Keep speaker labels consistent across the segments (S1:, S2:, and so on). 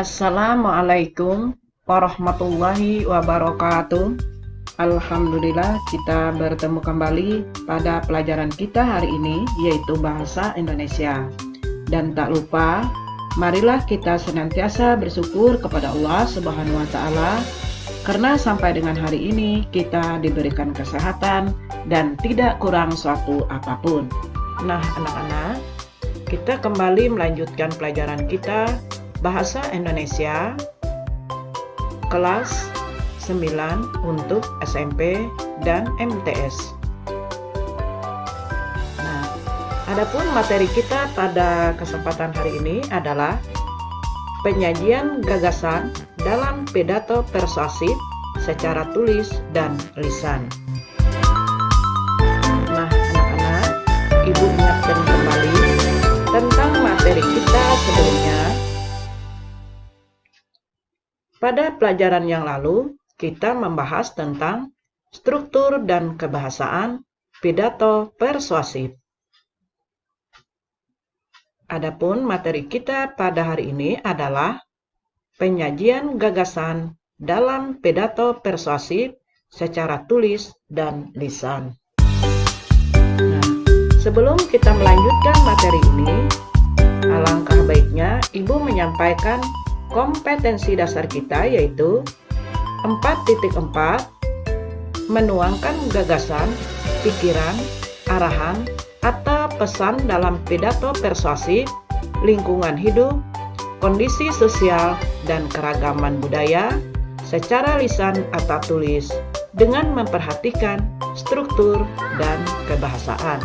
S1: Assalamualaikum warahmatullahi wabarakatuh. Alhamdulillah kita bertemu kembali pada pelajaran kita hari ini, yaitu bahasa Indonesia. Dan tak lupa, marilah kita senantiasa bersyukur kepada Allah Subhanahu wa Ta'ala, karena sampai dengan hari ini kita diberikan kesehatan dan tidak kurang suatu apapun. Nah, anak-anak, kita kembali melanjutkan pelajaran kita bahasa Indonesia kelas 9 untuk SMP dan MTS. Nah, adapun materi kita pada kesempatan hari ini adalah penyajian gagasan dalam pidato persuasif secara tulis dan lisan. Nah, anak-anak, Ibu ingatkan kembali tentang materi kita sebelumnya. Pada pelajaran yang lalu, kita membahas tentang struktur dan kebahasaan pidato persuasif. Adapun materi kita pada hari ini adalah penyajian gagasan dalam pidato persuasif secara tulis dan lisan. Nah, sebelum kita melanjutkan materi ini, alangkah baiknya Ibu menyampaikan kompetensi dasar kita, yaitu 4.4 menuangkan gagasan, pikiran, arahan, atau pesan dalam pidato persuasif, lingkungan hidup, kondisi sosial, dan keragaman budaya secara lisan atau tulis dengan memperhatikan struktur dan kebahasaan.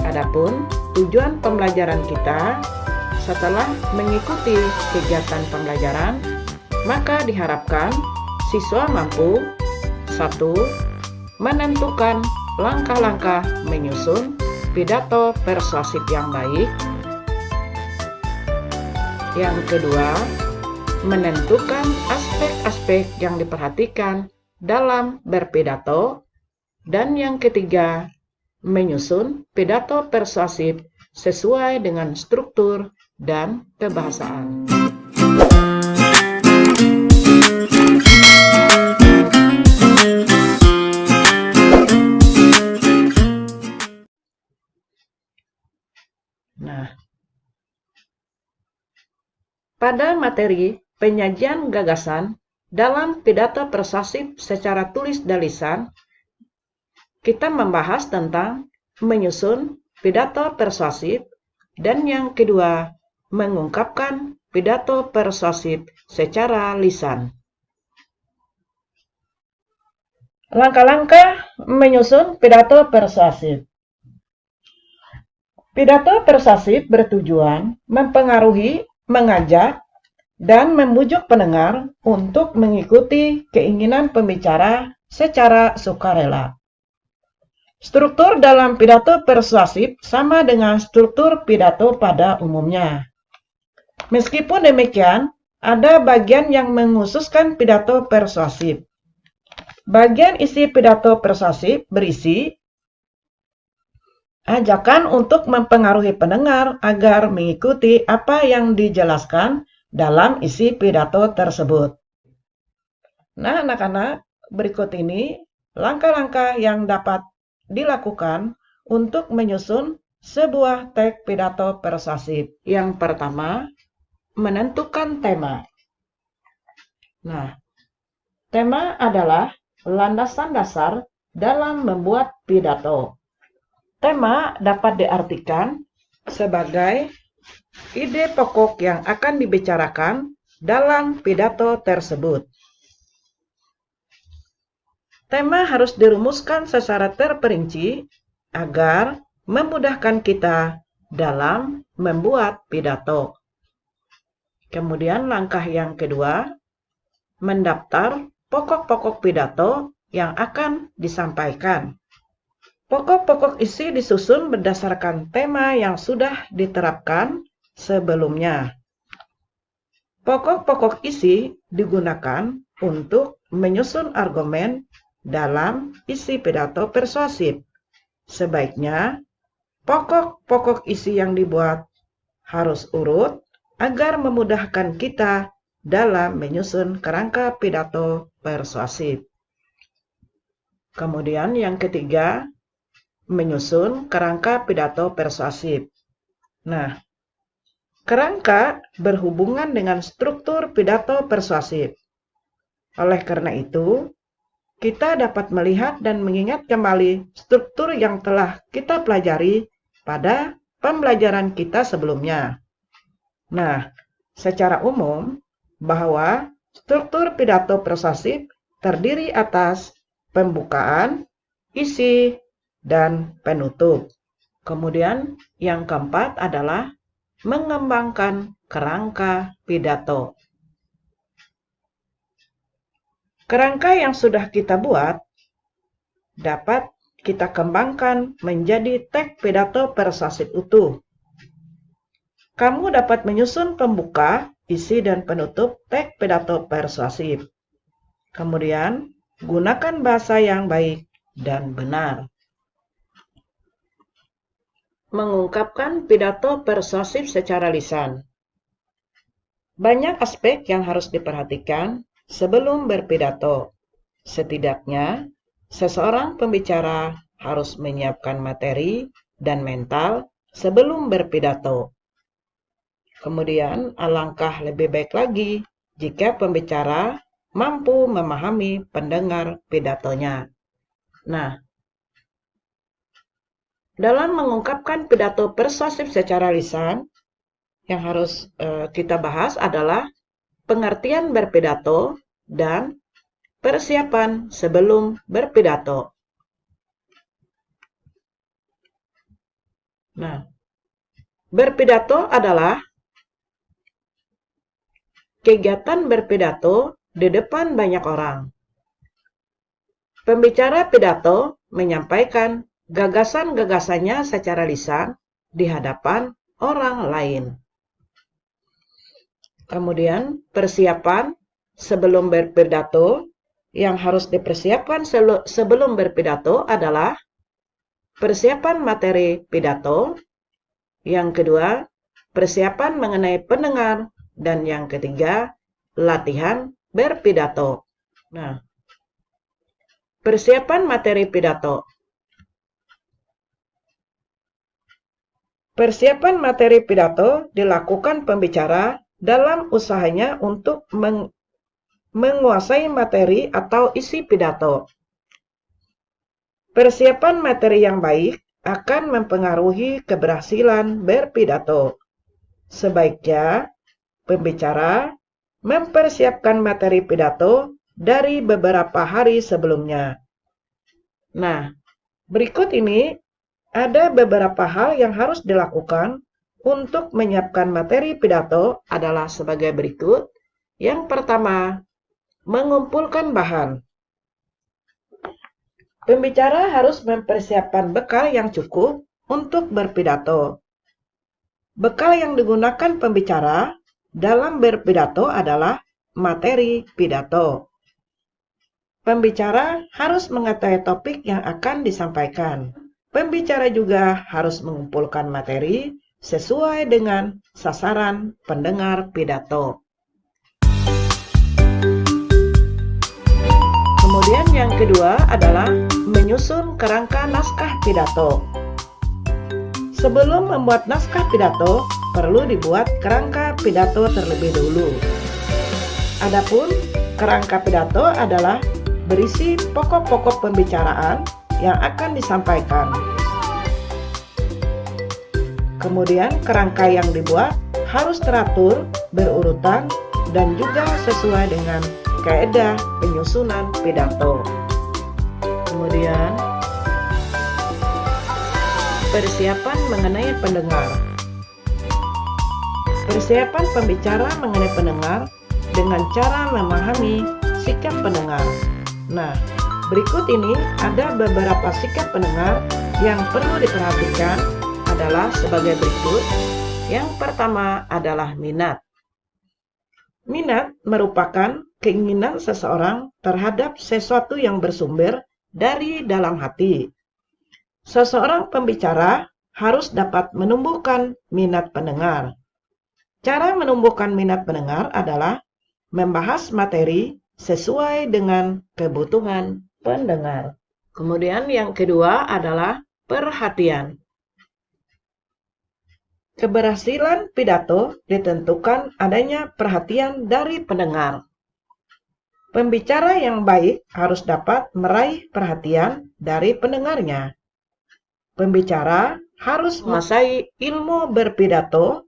S1: Adapun tujuan pembelajaran kita setelah mengikuti kegiatan pembelajaran, maka diharapkan siswa mampu 1. Menentukan langkah-langkah menyusun pidato persuasif yang baik. Yang kedua, menentukan aspek-aspek yang diperhatikan dalam berpidato. Dan yang ketiga, menyusun pidato persuasif sesuai dengan struktur dan kebahasaan. Nah, pada materi penyajian gagasan dalam pidato persuasif secara tulis dan lisan, kita membahas tentang menyusun pidato persuasif, dan yang kedua, mengungkapkan pidato persuasif secara lisan. Langkah-langkah menyusun pidato persuasif. Pidato persuasif bertujuan mempengaruhi, mengajak, dan membujuk pendengar untuk mengikuti keinginan pembicara secara sukarela. Struktur dalam pidato persuasif sama dengan struktur pidato pada umumnya. Meskipun demikian, ada bagian yang mengkhususkan pidato persuasif. Bagian isi pidato persuasif berisi ajakan untuk mempengaruhi pendengar agar mengikuti apa yang dijelaskan dalam isi pidato tersebut. Nah, anak-anak, berikut ini langkah-langkah yang dapat dilakukan untuk menyusun sebuah teks pidato persuasif. Yang pertama, menentukan tema. Nah, tema adalah landasan dasar dalam membuat pidato. Tema dapat diartikan sebagai ide pokok yang akan dibicarakan dalam pidato tersebut. Tema harus dirumuskan secara terperinci agar memudahkan kita dalam membuat pidato. Kemudian langkah yang kedua, mendaftar pokok-pokok pidato yang akan disampaikan. Pokok-pokok isi disusun berdasarkan tema yang sudah diterapkan sebelumnya. Pokok-pokok isi digunakan untuk menyusun argumen dalam isi pidato persuasif. Sebaiknya, pokok-pokok isi yang dibuat harus urut agar memudahkan kita dalam menyusun kerangka pidato persuasif. Kemudian yang ketiga, menyusun kerangka pidato persuasif. Nah, kerangka berhubungan dengan struktur pidato persuasif. Oleh karena itu, kita dapat melihat dan mengingat kembali struktur yang telah kita pelajari pada pembelajaran kita sebelumnya. Nah, secara umum, bahwa struktur pidato persuasif terdiri atas pembukaan, isi, dan penutup. Kemudian yang keempat adalah mengembangkan kerangka pidato. Kerangka yang sudah kita buat dapat kita kembangkan menjadi teks pidato persuasif utuh. Kamu dapat menyusun pembuka, isi, dan penutup teks pidato persuasif. Kemudian, gunakan bahasa yang baik dan benar. Mengungkapkan pidato persuasif secara lisan. Banyak aspek yang harus diperhatikan sebelum berpidato. Setidaknya, seseorang pembicara harus menyiapkan materi dan mental sebelum berpidato. Kemudian, alangkah lebih baik lagi jika pembicara mampu memahami pendengar pidatonya. Nah, dalam mengungkapkan pidato persuasif secara lisan, yang harus kita bahas adalah pengertian berpidato dan persiapan sebelum berpidato. Nah, berpidato adalah kegiatan berpidato di depan banyak orang. Pembicara pidato menyampaikan gagasan-gagasannya secara lisan di hadapan orang lain. Kemudian, persiapan sebelum berpidato yang harus dipersiapkan sebelum berpidato adalah persiapan materi pidato. Yang kedua, persiapan mengenai pendengar. Dan yang ketiga, latihan berpidato. Nah, persiapan materi pidato. Persiapan materi pidato dilakukan pembicara dalam usahanya untuk menguasai materi atau isi pidato. Persiapan materi yang baik akan mempengaruhi keberhasilan berpidato. Sebaiknya, pembicara mempersiapkan materi pidato dari beberapa hari sebelumnya. Nah, berikut ini ada beberapa hal yang harus dilakukan untuk menyiapkan materi pidato adalah sebagai berikut. Yang pertama, mengumpulkan bahan. Pembicara harus mempersiapkan bekal yang cukup untuk berpidato. Bekal yang digunakan pembicara dalam berpidato adalah materi pidato. Pembicara harus mengetahui topik yang akan disampaikan. Pembicara juga harus mengumpulkan materi sesuai dengan sasaran pendengar pidato. Kemudian yang kedua adalah menyusun kerangka naskah pidato. Sebelum membuat naskah pidato, perlu dibuat kerangka pidato terlebih dahulu. Adapun kerangka pidato adalah berisi pokok-pokok pembicaraan yang akan disampaikan. Kemudian kerangka yang dibuat harus teratur, berurutan, dan juga sesuai dengan kaidah penyusunan pidato. Kemudian persiapan mengenai pendengar. Persiapan pembicara mengenai pendengar dengan cara memahami sikap pendengar. Nah, berikut ini ada beberapa sikap pendengar yang perlu diperhatikan adalah sebagai berikut. Yang pertama adalah minat. Minat merupakan keinginan seseorang terhadap sesuatu yang bersumber dari dalam hati. Seseorang pembicara harus dapat menumbuhkan minat pendengar. Cara menumbuhkan minat pendengar adalah membahas materi sesuai dengan kebutuhan pendengar. Kemudian yang kedua adalah perhatian. Keberhasilan pidato ditentukan adanya perhatian dari pendengar. Pembicara yang baik harus dapat meraih perhatian dari pendengarnya. Pembicara harus menguasai ilmu berpidato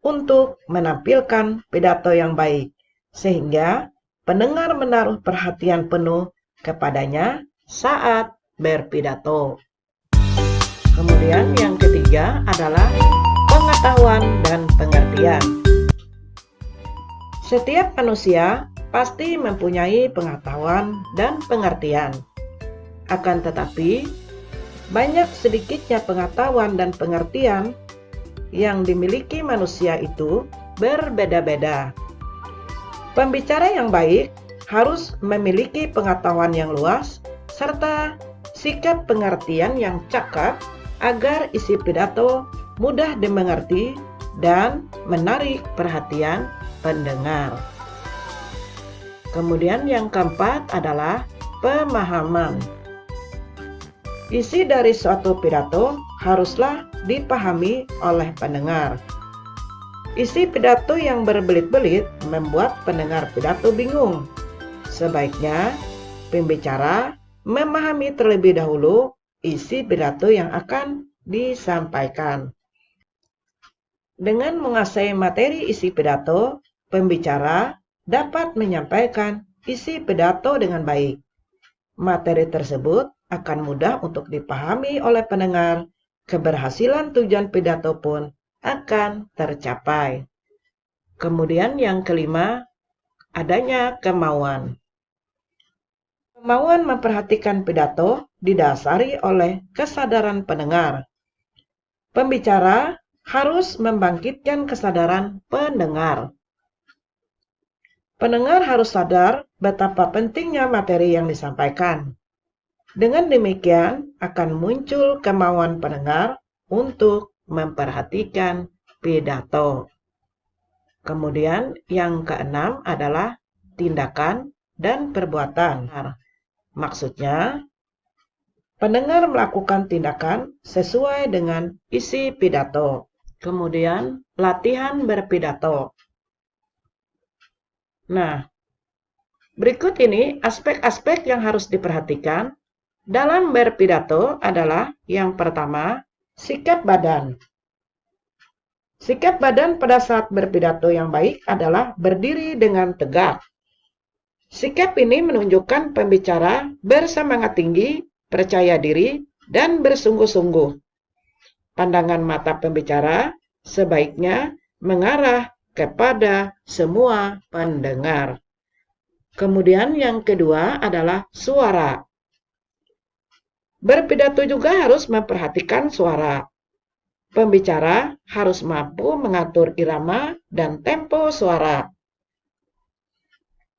S1: untuk menampilkan pidato yang baik, sehingga pendengar menaruh perhatian penuh kepadanya saat berpidato. Kemudian yang ketiga adalah pengetahuan dan pengertian. Setiap manusia pasti mempunyai pengetahuan dan pengertian. Akan tetapi, banyak sedikitnya pengetahuan dan pengertian yang dimiliki manusia itu berbeda-beda. Pembicara yang baik harus memiliki pengetahuan yang luas serta sikap pengertian yang cakap agar isi pidato mudah dimengerti dan menarik perhatian pendengar. Kemudian yang keempat adalah pemahaman. Isi dari suatu pidato haruslah dipahami oleh pendengar. Isi pidato yang berbelit-belit membuat pendengar pidato bingung. Sebaiknya pembicara memahami terlebih dahulu isi pidato yang akan disampaikan. Dengan menguasai materi isi pidato, pembicara dapat menyampaikan isi pidato dengan baik. Materi tersebut akan mudah untuk dipahami oleh pendengar. Keberhasilan tujuan pidato pun akan tercapai. Kemudian yang kelima, adanya kemauan. Kemauan memperhatikan pidato didasari oleh kesadaran pendengar. Pembicara harus membangkitkan kesadaran pendengar. Pendengar harus sadar betapa pentingnya materi yang disampaikan. Dengan demikian akan muncul kemauan pendengar untuk memperhatikan pidato. Kemudian yang keenam adalah tindakan dan perbuatan. Maksudnya, pendengar melakukan tindakan sesuai dengan isi pidato. Kemudian, latihan berpidato. Nah, berikut ini aspek-aspek yang harus diperhatikan dalam berpidato adalah yang pertama, sikap badan. Sikap badan pada saat berpidato yang baik adalah berdiri dengan tegak. Sikap ini menunjukkan pembicara bersemangat tinggi, percaya diri, dan bersungguh-sungguh. Pandangan mata pembicara sebaiknya mengarah kepada semua pendengar. Kemudian yang kedua adalah suara. Berpidato juga harus memperhatikan suara. Pembicara harus mampu mengatur irama dan tempo suara.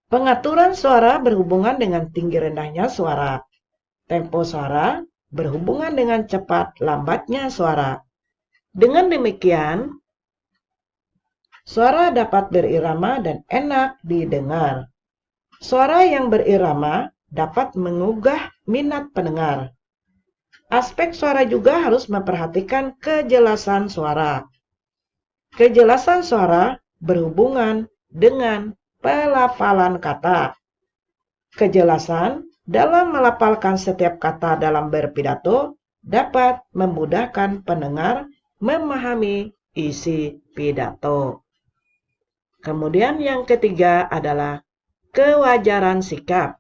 S1: Pengaturan suara berhubungan dengan tinggi rendahnya suara. Tempo suara berhubungan dengan cepat lambatnya suara. Dengan demikian, suara dapat berirama dan enak didengar. Suara yang berirama dapat mengugah minat pendengar. Aspek suara juga harus memperhatikan kejelasan suara. Kejelasan suara berhubungan dengan pelafalan kata. Kejelasan dalam melafalkan setiap kata dalam berpidato dapat memudahkan pendengar memahami isi pidato. Kemudian yang ketiga adalah kewajaran sikap.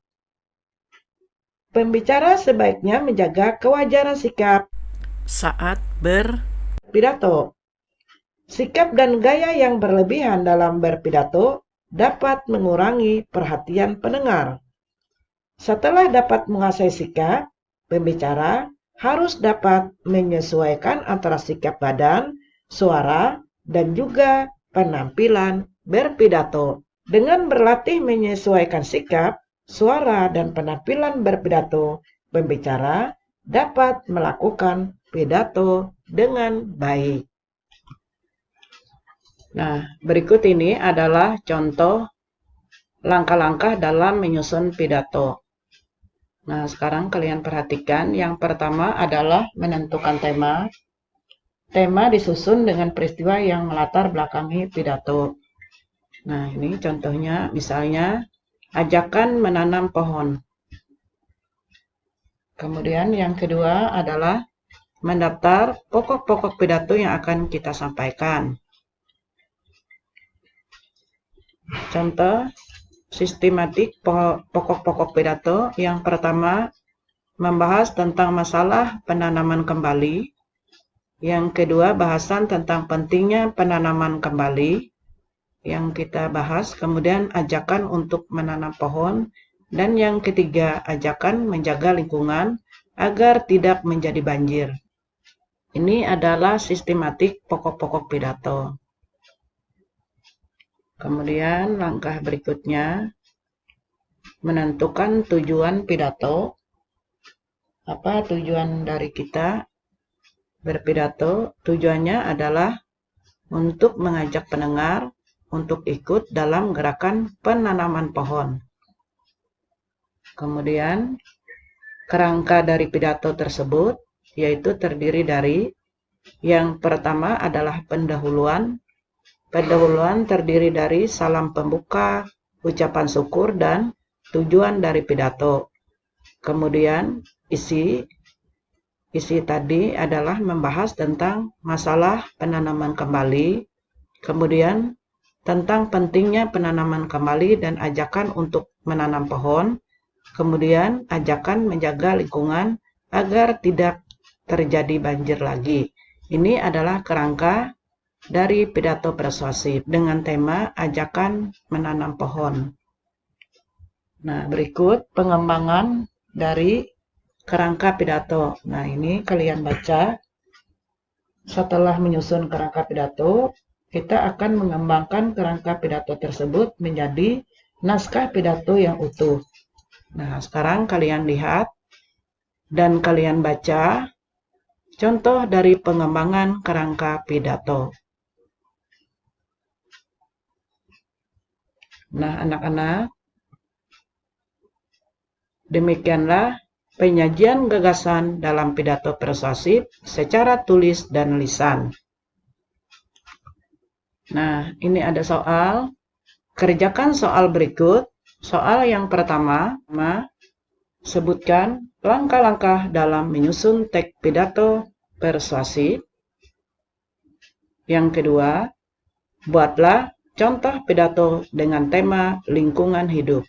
S1: Pembicara sebaiknya menjaga kewajaran sikap saat berpidato. Sikap dan gaya yang berlebihan dalam berpidato dapat mengurangi perhatian pendengar. Setelah dapat menguasai sikap, pembicara harus dapat menyesuaikan antara sikap badan, suara, dan juga penampilan berpidato. Dengan berlatih menyesuaikan sikap, suara, dan penampilan berpidato, pembicara dapat melakukan pidato dengan baik. Nah, berikut ini adalah contoh langkah-langkah dalam menyusun pidato. Nah, sekarang kalian perhatikan. Yang pertama adalah menentukan tema. Tema disusun dengan peristiwa yang melatar belakangi pidato. Nah, ini contohnya, misalnya, ajakan menanam pohon. Kemudian yang kedua adalah mendaftar pokok-pokok pidato yang akan kita sampaikan. Contoh sistematik pokok-pokok pidato. Yang pertama, membahas tentang masalah penanaman kembali. Yang kedua, bahasan tentang pentingnya penanaman kembali yang kita bahas. Kemudian ajakan untuk menanam pohon. Dan yang ketiga, ajakan menjaga lingkungan agar tidak menjadi banjir. Ini adalah sistematik pokok-pokok pidato. Kemudian langkah berikutnya, menentukan tujuan pidato. Apa tujuan dari kita berpidato? Tujuannya adalah untuk mengajak pendengar untuk ikut dalam gerakan penanaman pohon. Kemudian kerangka dari pidato tersebut yaitu terdiri dari yang pertama adalah pendahuluan. Pendahuluan terdiri dari salam pembuka, ucapan syukur, dan tujuan dari pidato. Kemudian isi tadi adalah membahas tentang masalah penanaman kembali, kemudian tentang pentingnya penanaman kembali dan ajakan untuk menanam pohon, kemudian ajakan menjaga lingkungan agar tidak terjadi banjir lagi. Ini adalah kerangka dari pidato persuasif dengan tema ajakan menanam pohon. Nah, berikut pengembangan dari kerangka pidato. Nah, ini kalian baca. Setelah menyusun kerangka pidato, kita akan mengembangkan kerangka pidato tersebut menjadi naskah pidato yang utuh. Nah, sekarang kalian lihat dan kalian baca contoh dari pengembangan kerangka pidato. Nah, anak-anak, demikianlah penyajian gagasan dalam pidato persuasif secara tulis dan lisan. Nah, ini ada soal. Kerjakan soal berikut. Soal yang pertama, sebutkan langkah-langkah dalam menyusun teks pidato persuasif. Yang kedua, buatlah contoh pidato dengan tema lingkungan hidup.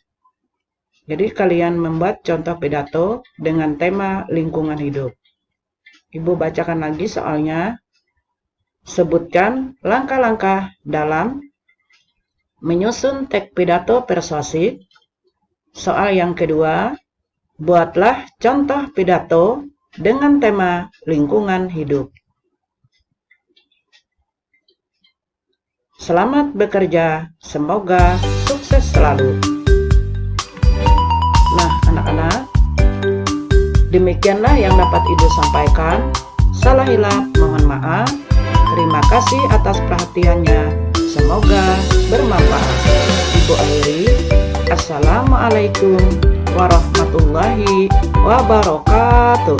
S1: Jadi kalian membuat contoh pidato dengan tema lingkungan hidup. Ibu bacakan lagi soalnya. Sebutkan langkah-langkah dalam menyusun teks pidato persuasif. Soal yang kedua, buatlah contoh pidato dengan tema lingkungan hidup. Selamat bekerja, semoga sukses selalu. Nah, anak-anak, demikianlah yang dapat Ibu sampaikan. Salah hilaf, mohon maaf. Terima kasih atas perhatiannya. Semoga bermanfaat. Ibu akhiri. Assalamualaikum warahmatullahi wabarakatuh.